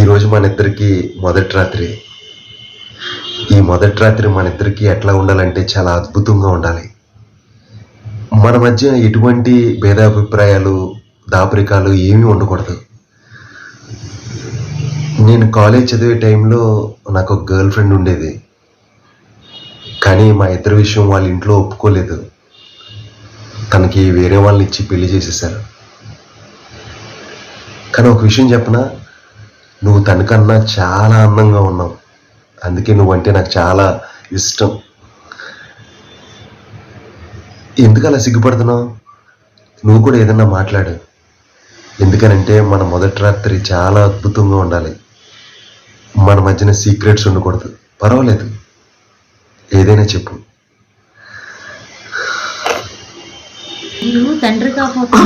ఈరోజు మన ఇద్దరికి మొదటి రాత్రి. ఈ మొదటి రాత్రి మన ఇద్దరికి ఎట్లా ఉండాలంటే చాలా అద్భుతంగా ఉండాలి. మన మధ్య ఎటువంటి భేదాభిప్రాయాలు దాపరికాలు ఏమీ ఉండకూడదు. నేను కాలేజ్ చదివే టైంలో నాకు ఒక గర్ల్ ఫ్రెండ్ ఉండేది. కానీ మా ఇద్దరి విషయం వాళ్ళ ఇంట్లో ఒప్పుకోలేదు. తనకి వేరే వాళ్ళని ఇచ్చి పెళ్లి చేసేసారు. కానీ ఒక విషయం చెప్పనా, నువ్వు తనకన్నా చాలా అందంగా ఉన్నావు. అందుకే నువ్వంటే నాకు చాలా ఇష్టం. ఎందుకు అలా సిగ్గుపడుతున్నావు? నువ్వు కూడా ఏదన్నా మాట్లాడు. ఎందుకనంటే మన మొదటి రాత్రి చాలా అద్భుతంగా ఉండాలి. మన మధ్యన సీక్రెట్స్ ఉండకూడదు. పర్వాలేదు, ఏదైనా చెప్పు. మీరు తండ్రి కాకపోతే